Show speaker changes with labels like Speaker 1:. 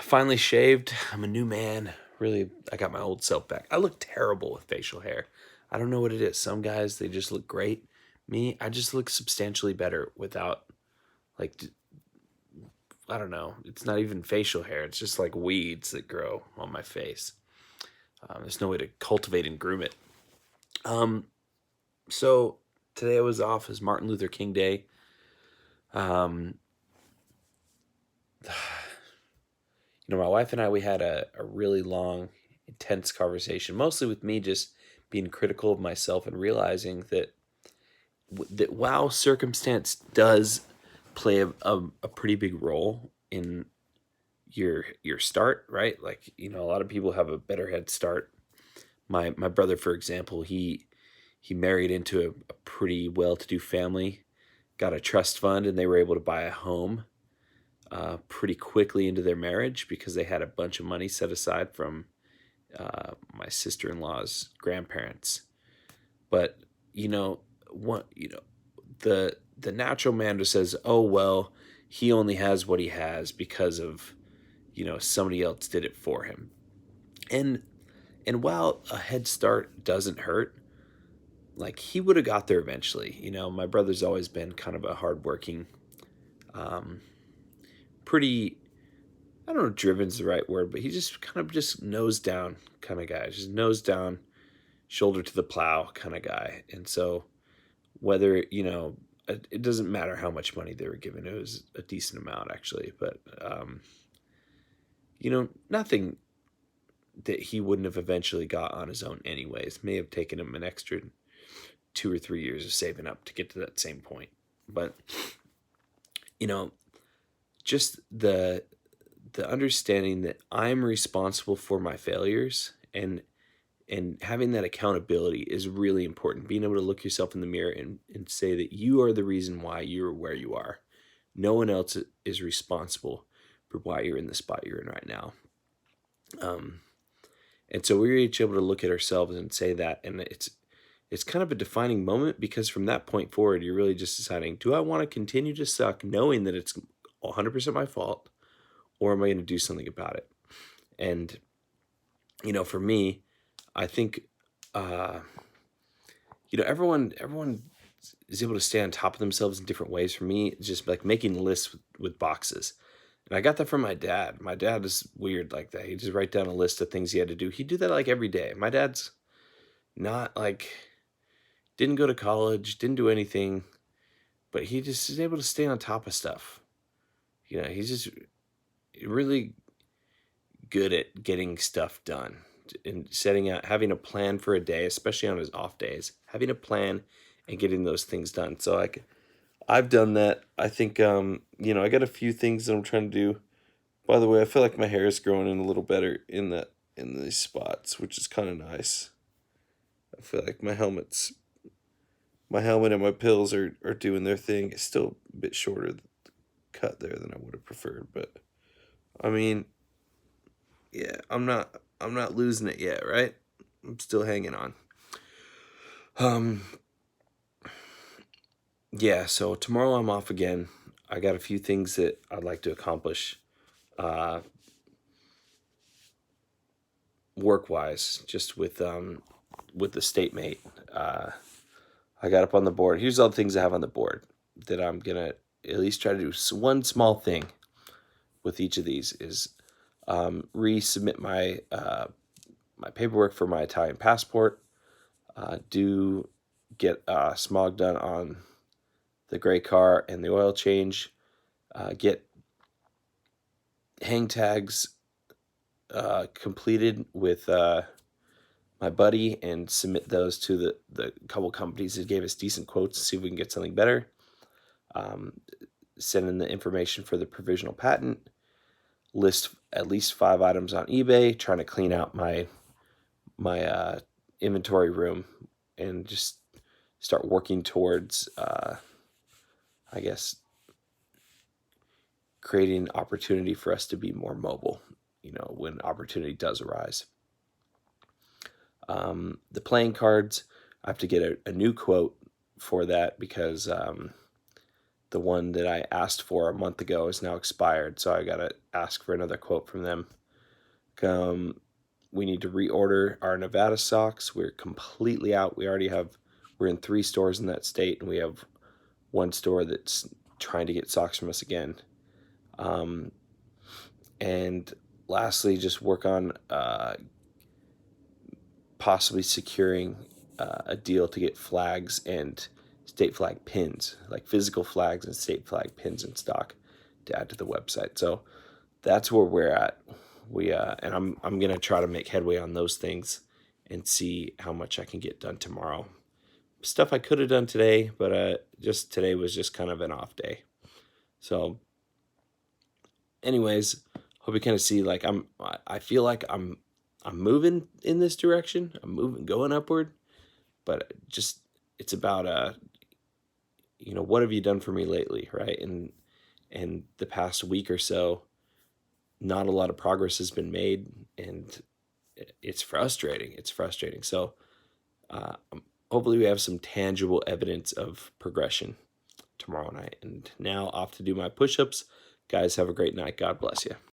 Speaker 1: Finally shaved. I'm a new man. Really, I got my old self back. I look terrible with facial hair. I don't know what it is. Some guys, they just look great. Me, I just look substantially better without, like, I don't know. It's not even facial hair. It's just like weeds that grow on my face. There's no way to cultivate and groom it. Um, so today I was off as Martin Luther King Day. Um, my wife and I, we had a really long, intense conversation, mostly with me just being critical of myself and realizing that while circumstance does play a pretty big role in your start, right? Like, a lot of people have a better head start. My brother, for example, he married into a pretty well-to-do family, got a trust fund, and they were able to buy a home pretty quickly into their marriage because they had a bunch of money set aside from my sister-in-law's grandparents. But what the natural man just says, "Oh well, he only has what he has because of somebody else did it for him." And while a head start doesn't hurt, like he would have got there eventually. My brother's always been kind of a hardworking, um, pretty, I don't know if driven's the right word, but he just kind of just nose down kind of guy, just nose down, shoulder to the plow kind of guy. And so whether, it doesn't matter how much money they were given. It was a decent amount actually, but, nothing that he wouldn't have eventually got on his own anyways. May have taken him an extra 2 or 3 years of saving up to get to that same point. But, you know, just the understanding that I'm responsible for my failures and having that accountability is really important. Being able to look yourself in the mirror and say that you are the reason why you're where you are. No one else is responsible for why you're in the spot you're in right now. And so we're each able to look at ourselves and say that, and it's kind of a defining moment because from that point forward, you're really just deciding, do I want to continue to suck knowing that it's 100% my fault, or am I going to do something about it? And, for me, I think, everyone is able to stay on top of themselves in different ways. For me, it's just like making lists with boxes. And I got that from my dad. My dad is weird like that. He just write down a list of things he had to do. He'd do that like every day. My dad's not like, didn't go to college, didn't do anything, but he just is able to stay on top of stuff. He's just really good at getting stuff done and setting out, having a plan for a day, especially on his off days, having a plan and getting those things done. So I've done that. I think, I got a few things that I'm trying to do. By the way, I feel like my hair is growing in a little better in these spots, which is kind of nice. I feel like my helmet and my pills are doing their thing. It's still a bit shorter cut there than I would have preferred, but I mean, yeah, I'm not losing it yet, right? I'm still hanging on. Um, yeah, so tomorrow I'm off again. I got a few things that I'd like to accomplish, uh, work wise, just with the state mate. I got up on the board. Here's all the things I have on the board that I'm gonna at least try to do. One small thing with each of these is resubmit my paperwork for my Italian passport. Do get smog done on the gray car and the oil change. Get hang tags completed with my buddy and submit those to the couple companies that gave us decent quotes to see if we can get something better. Send in the information for the provisional patent. List at least 5 items on eBay. Trying to clean out my inventory room and just start working towards, I guess, creating opportunity for us to be more mobile, when opportunity does arise. The playing cards, I have to get a new quote for that because the one that I asked for a month ago is now expired, so I gotta ask for another quote from them. We need to reorder our Nevada socks. We're completely out. We're in 3 stores in that state, and we have one store that's trying to get socks from us again. And lastly, just work on possibly securing a deal to get flags and state flag pins, like physical flags and state flag pins in stock to add to the website. So that's where we're at. And I'm gonna try to make headway on those things and see how much I can get done tomorrow. Stuff I could have done today, but just today was just kind of an off day. So, anyways, hope you kind of see like I feel like I'm moving in this direction. I'm moving, going upward, but just it's about what have you done for me lately, right? And the past week or so, not a lot of progress has been made, and it's frustrating. It's frustrating. So uh, hopefully we have some tangible evidence of progression tomorrow night. And now off to do my push-ups. Guys, have a great night. God bless you.